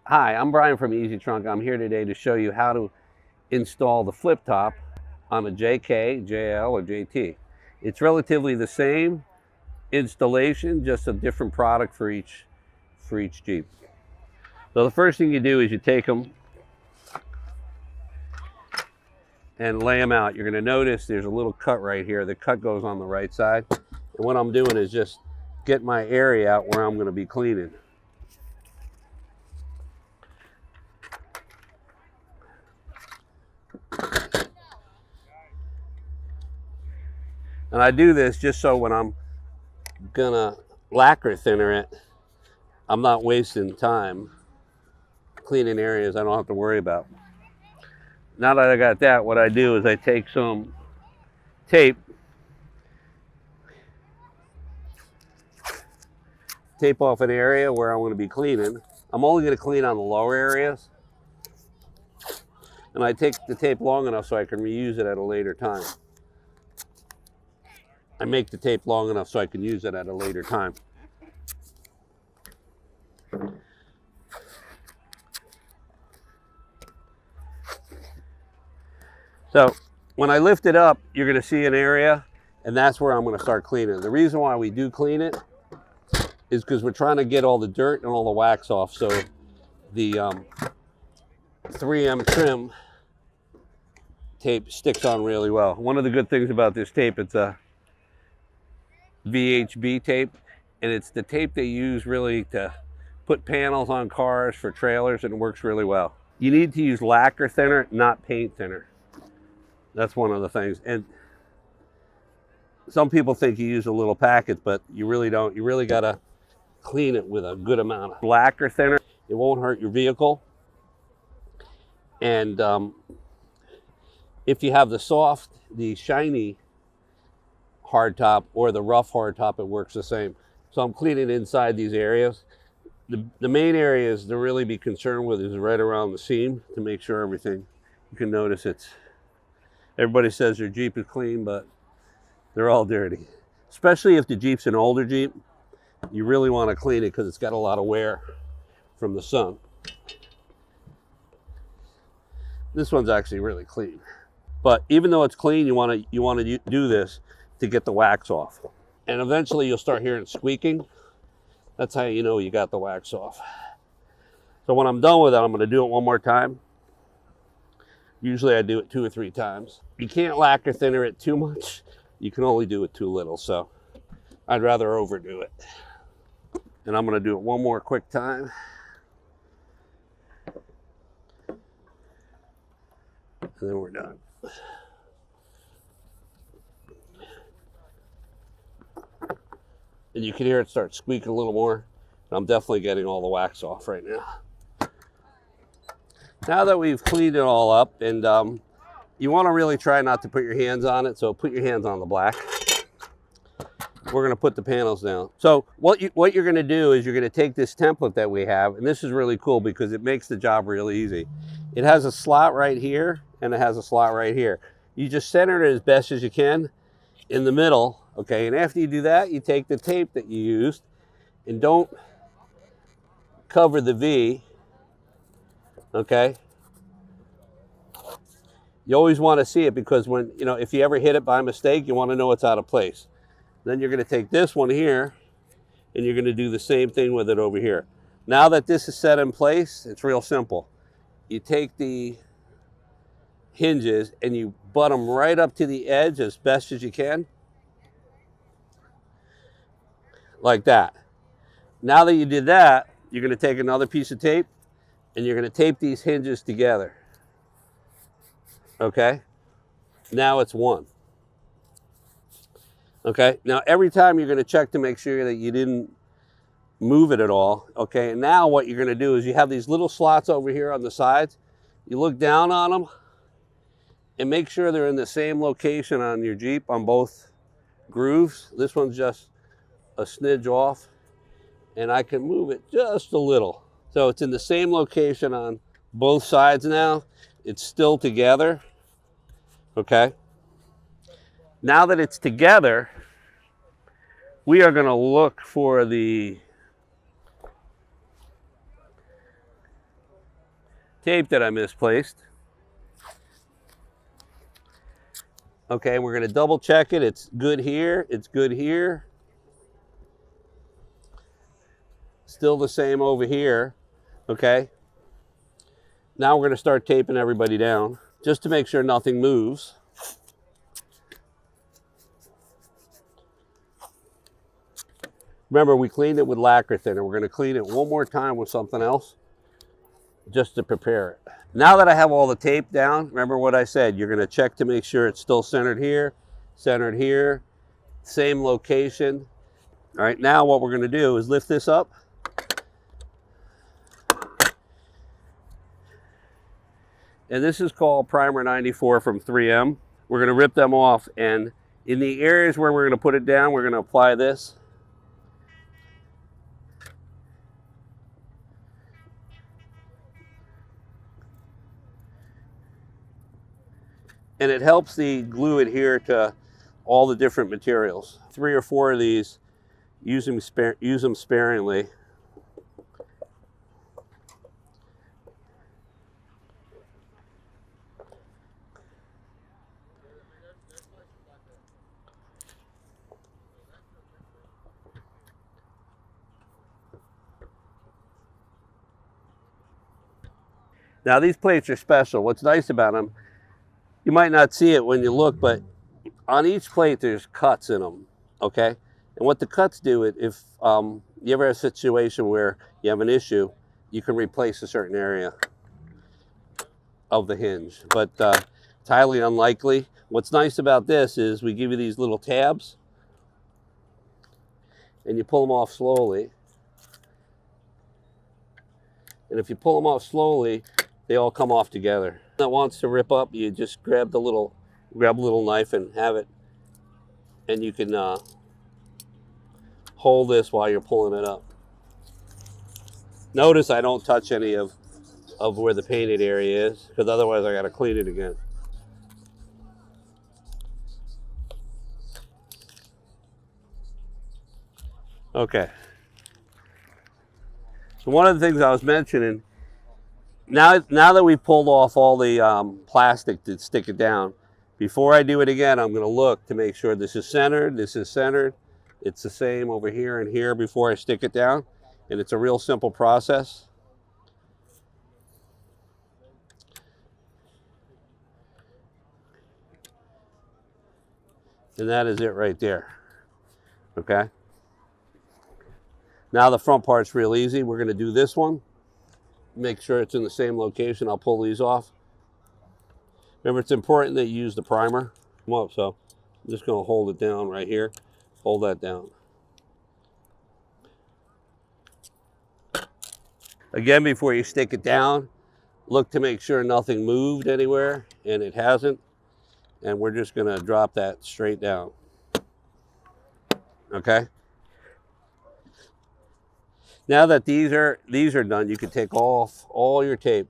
Hi, I'm Brian from Easy Trunk. I'm here today to show you how to install the flip top on a JK, JL, or JT. It's relatively the same installation, just a different product for each Jeep. So the first thing you do is you take them and lay them out. You're going to notice there's a little cut right here. The cut goes on the right side. And what I'm doing is just get my area out where I'm going to be cleaning. And I do this just so when I'm gonna lacquer thinner it, I'm not wasting time cleaning areas I don't have to worry about. Now that I got that, what I do is I take some tape off an area where I'm going to be cleaning. I'm only going to clean on the lower areas. And I take the tape long enough so I can reuse it at a later time. I make the tape long enough so I can use it at a later time. So when I lift it up, you're going to see an area, and that's where I'm going to start cleaning. The reason why we do clean it is because we're trying to get all the dirt and all the wax off, so the 3M trim tape sticks on really well. One of the good things about this tape, it's a VHB tape, and it's the tape they use really to put panels on cars for trailers, and it works really well. You need to use lacquer thinner, not paint thinner. That's one of the things. And some people think you use a little packet, but you really don't. You really gotta clean it with a good amount of lacquer thinner. It won't hurt your vehicle. And if you have the soft, the shiny hardtop or the rough hardtop, it works the same. So I'm cleaning inside these areas. The main areas to really be concerned with is right around the seam, to make sure everything, you can notice everybody says their Jeep is clean, but they're all dirty. Especially if the Jeep's an older Jeep, you really want to clean it because it's got a lot of wear from the sun. This one's actually really clean. But even though it's clean, you want to do this to get the wax off. And eventually you'll start hearing squeaking. That's how you know you got the wax off. So when I'm done with it, I'm going to do it one more time. Usually I do it 2 or 3 times. You can't lacquer thinner it too much. You can only do it too little, so I'd rather overdo it. And I'm going to do it one more quick time. And then we're done. And you can hear it start squeaking a little more. I'm definitely getting all the wax off right now. Now that we've cleaned it all up, and you want to really try not to put your hands on it, so put your hands on the black. We're going to put the panels down. So what you're going to do is you're going to take this template that we have, and this is really cool because it makes the job really easy. It has a slot right here, and it has a slot right here. You just center it as best as you can in the middle, okay? And after you do that, you take the tape that you used, and don't cover the V, okay? You always want to see it because when, if you ever hit it by mistake, you want to know it's out of place. Then you're going to take this one here and you're going to do the same thing with it over here. Now that this is set in place, it's real simple. You take the hinges and you butt them right up to the edge as best as you can. Like that. Now that you did that, you're going to take another piece of tape and you're going to tape these hinges together. Okay? Now it's one. Okay? Now every time you're going to check to make sure that you didn't move it at all. Okay? And now what you're going to do is you have these little slots over here on the sides. You look down on them and make sure they're in the same location on your Jeep on both grooves. This one's just a smidge off, and I can move it just a little. So it's in the same location on both sides now. It's still together, okay? Now that it's together, we are going to look for the tape that I misplaced. Okay, we're going to double check it. It's good here. It's good here. Still the same over here. Okay. Now we're going to start taping everybody down just to make sure nothing moves. Remember, we cleaned it with lacquer thinner. We're going to clean it one more time with something else just to prepare it. Now that I have all the tape down, remember what I said. You're going to check to make sure it's still centered here, same location. All right, now what we're going to do is lift this up. And this is called Primer 94 from 3M. We're going to rip them off, and in the areas where we're going to put it down, we're going to apply this. And it helps the glue adhere to all the different materials. 3 or 4 of these, use them sparingly. Now these plates are special. What's nice about them, you might not see it when you look, but on each plate there's cuts in them, okay? And what the cuts do, if you ever have a situation where you have an issue, you can replace a certain area of the hinge, but it's highly unlikely. What's nice about this is we give you these little tabs, and you pull them off slowly. And if you pull them off slowly, they all come off together. That wants to rip up, you just grab a little knife and have it, and you can hold this while you're pulling it up. Notice I don't touch any of where the painted area is, because otherwise I got to clean it again. Okay. So one of the things I was mentioning, now that we've pulled off all the plastic to stick it down, before I do it again, I'm going to look to make sure this is centered, it's the same over here and here before I stick it down. And it's a real simple process. And that is it right there, okay? Now the front part's real easy. We're going to do this one. Make sure it's in the same location. I'll pull these off. Remember, it's important that you use the primer. Come up, so I'm just going to hold it down right here. Hold that down. Again, before you stick it down, look to make sure nothing moved anywhere, and it hasn't. And we're just going to drop that straight down. Okay? Now that these are done, you can take off all your tape.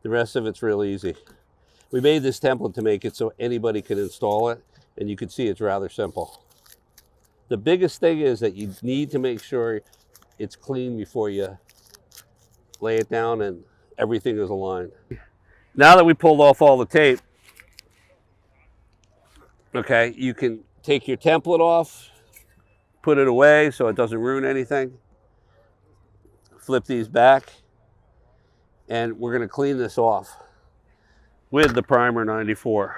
The rest of it's real easy. We made this template to make it so anybody can install it, and you can see it's rather simple. The biggest thing is that you need to make sure it's clean before you lay it down and everything is aligned. Now that we pulled off all the tape, okay, you can take your template off, put it away so it doesn't ruin anything. Flip these back, and we're going to clean this off with the Primer 94.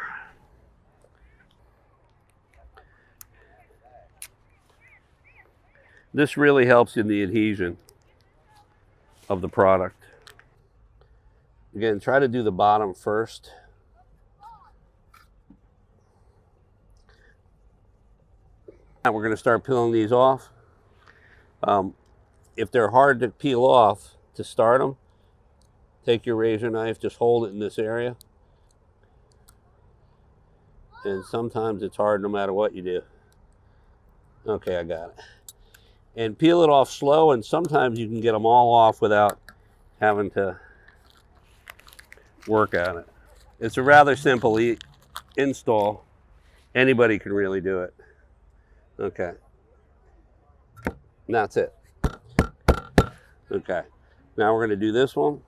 This really helps in the adhesion of the product. Again, try to do the bottom first. Now we're going to start peeling these off. If they're hard to peel off, to start them, take your razor knife, just hold it in this area. And sometimes it's hard no matter what you do. Okay, I got it. And peel it off slow, and sometimes you can get them all off without having to work on it. It's a rather simple install. Anybody can really do it. Okay. And that's it. Okay, now we're going to do this one.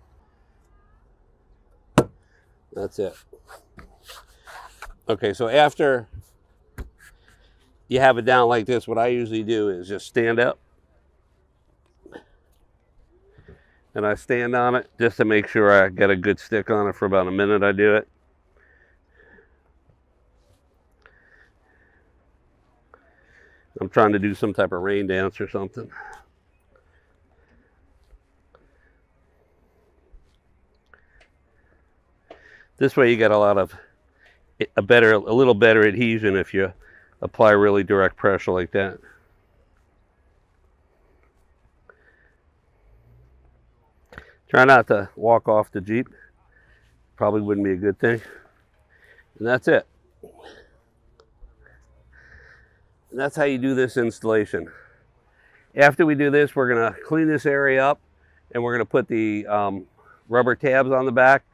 That's it. Okay, so after you have it down like this, what I usually do is just stand up. And I stand on it just to make sure I get a good stick on it for about a minute. I do it. I'm trying to do some type of rain dance or something. This way you get a little better adhesion if you apply really direct pressure like that. Try not to walk off the Jeep. Probably wouldn't be a good thing. And that's it. And that's how you do this installation. After we do this, we're going to clean this area up, and we're going to put the rubber tabs on the back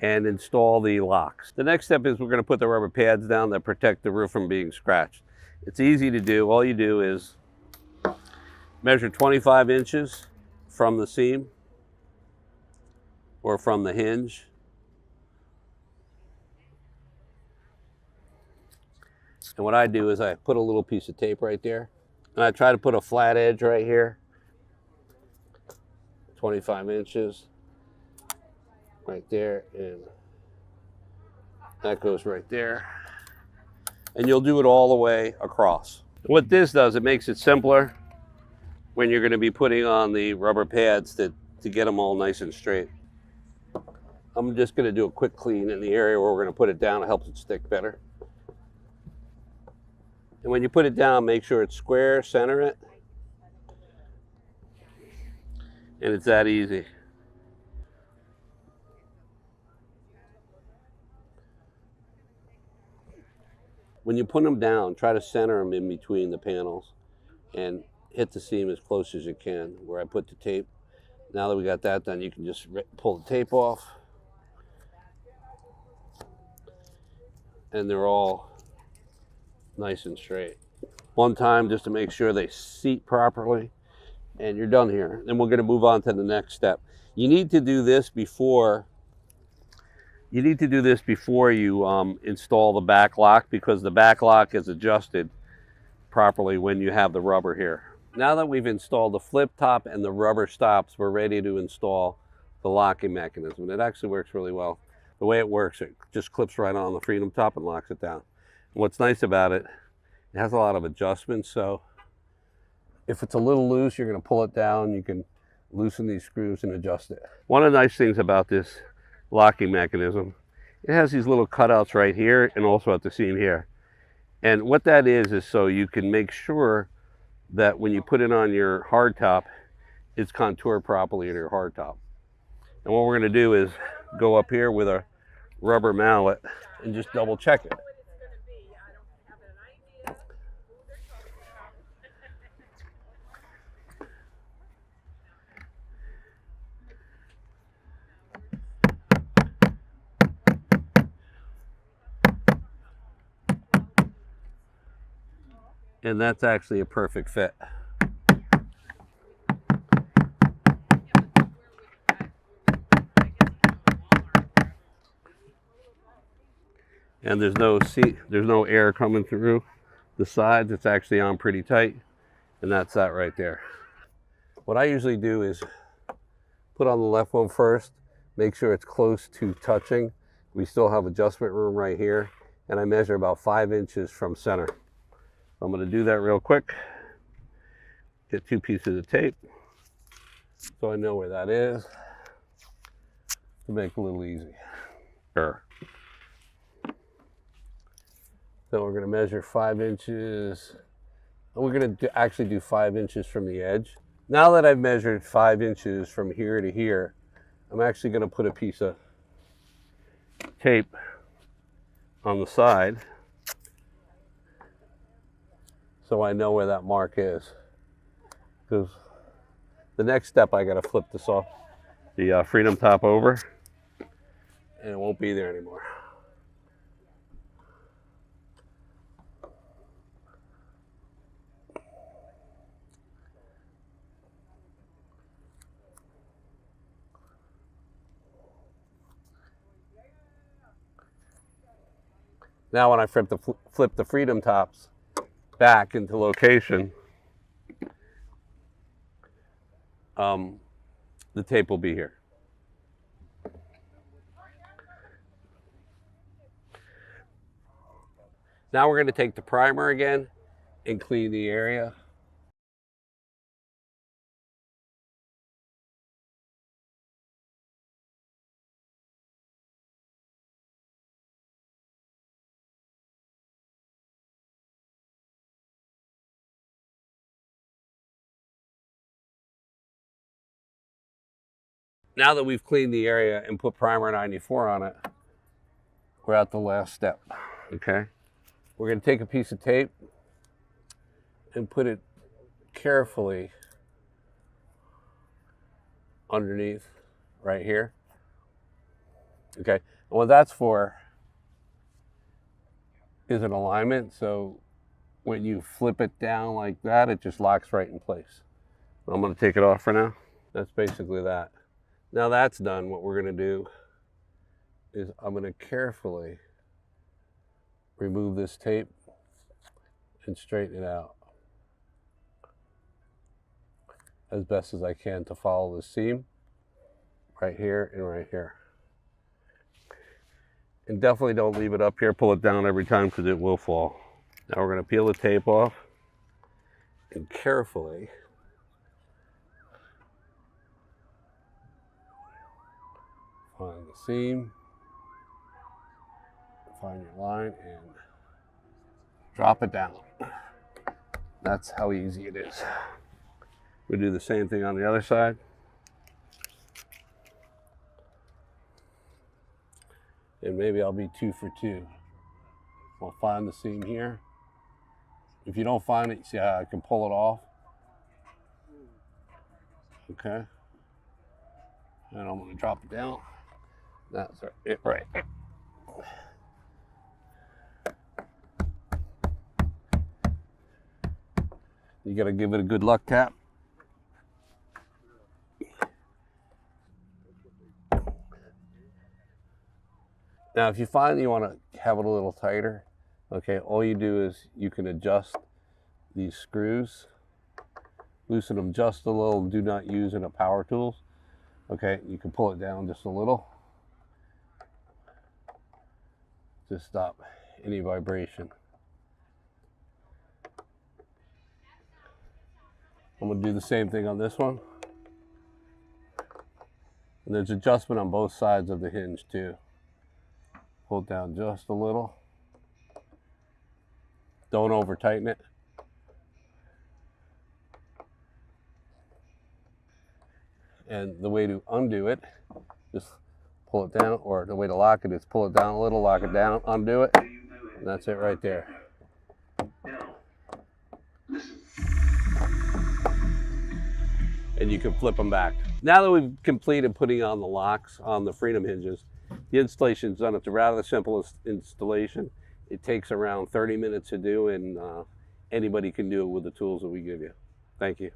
and install the locks. The next step is we're going to put the rubber pads down that protect the roof from being scratched. It's easy to do. All you do is measure 25 inches from the seam or from the hinge. And what I do is I put a little piece of tape right there, and I try to put a flat edge right here, 25 inches right there, and that goes right there. And you'll do it all the way across. What this does, it makes it simpler when you're going to be putting on the rubber pads to get them all nice and straight. I'm just going to do a quick clean in the area where we're going to put it down. It helps it stick better. And when you put it down, make sure it's square, center it. And it's that easy. When you put them down, try to center them in between the panels and hit the seam as close as you can where I put the tape. Now that we got that done, you can just pull the tape off. And they're all nice and straight. One time just to make sure they seat properly, and you're done here. Then we're going to move on to the next step. You need to do this before you install the back lock, because the back lock is adjusted properly when you have the rubber here. Now that we've installed the flip top and the rubber stops, we're ready to install the locking mechanism. It actually works really well. The way it works, it just clips right on the Freedom top and locks it down. And what's nice about it, it has a lot of adjustments, so if it's a little loose, you're going to pull it down. You can loosen these screws and adjust it. One of the nice things about this locking mechanism, it has these little cutouts right here and also at the seam here. And what that is so you can make sure that when you put it on your hardtop, it's contoured properly in your hardtop. And what we're going to do is go up here with a rubber mallet and just double check it. And that's actually a perfect fit. And there's no air coming through the sides. It's actually on pretty tight, and that's that right there. What I usually do is put on the left one first, make sure it's close to touching. We still have adjustment room right here, and I measure about 5 inches from center. I'm going to do that real quick. Get 2 pieces of tape so I know where that is to make it a little easy. So we're going to measure 5 inches. And we're going to actually do 5 inches from the edge. Now that I've measured 5 inches from here to here, I'm actually going to put a piece of tape on the side so I know where that mark is. Because the next step, I got to flip this off, the Freedom top over, and it won't be there anymore. Now when I flip the freedom tops back into location, the tape will be here. Now we're going to take the primer again and clean the area. Now that we've cleaned the area and put primer 94 on it, we're at the last step, okay? We're gonna take a piece of tape and put it carefully underneath right here, okay? And what that's for is an alignment, so when you flip it down like that, it just locks right in place. I'm gonna take it off for now. That's basically that. Now that's done, what we're going to do is I'm going to carefully remove this tape and straighten it out as best as I can to follow the seam right here and right here. And definitely don't leave it up here, pull it down every time because it will fall. Now we're going to peel the tape off and carefully find the seam, find your line, and drop it down. That's how easy it is. We do the same thing on the other side. And maybe I'll be 2 for 2. I'll find the seam here. If you don't find it, you see how I can pull it off? Okay. And I'm going to drop it down. That's it right. You got to give it a good luck tap. Now, if you find you want to have it a little tighter, okay, all you do is you can adjust these screws, loosen them just a little, do not use any power tools. Okay, you can pull it down just a little to stop any vibration. I'm going to do the same thing on this one. And there's adjustment on both sides of the hinge too. Pull it down just a little. Don't over tighten it. And the way to undo it, just pull it down, or the way to lock it is pull it down a little, lock it down, undo it, and that's it right there. And you can flip them back. Now that we've completed putting on the locks on the freedom hinges, the installation is done. It's a rather simple installation. It takes around 30 minutes to do, and anybody can do it with the tools that we give you. Thank you.